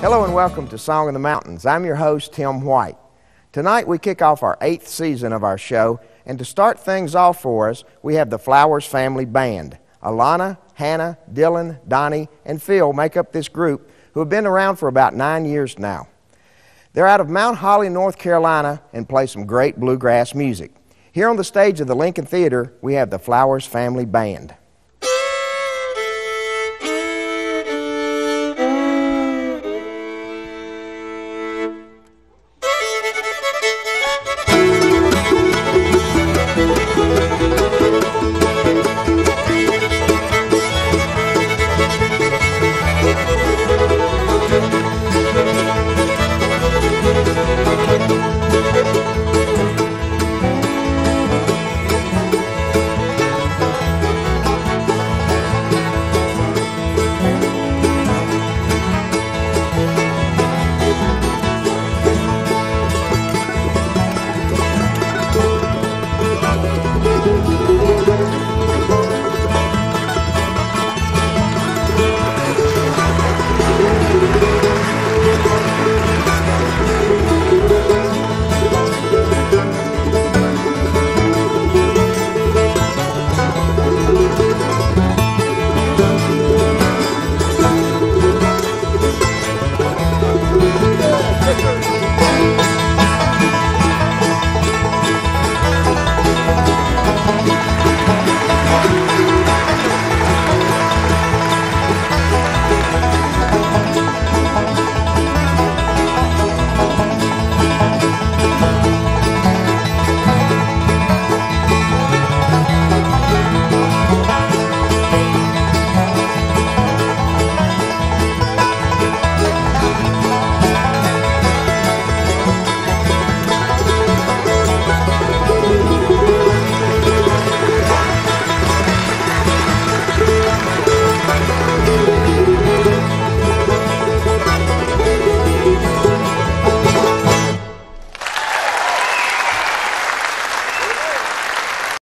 Hello and welcome to Song of the Mountains. I'm your host, Tim White. Tonight we kick off our 8th season of our show, and to start things off for us, we have the Flowers Family Band. Alana, Hannah, Dylan, Donnie, and Phil make up this group, who have been around for about 9 years now. They're out of Mount Holly, North Carolina, and play some great bluegrass music. Here on the stage of the Lincoln Theater, we have the Flowers Family Band.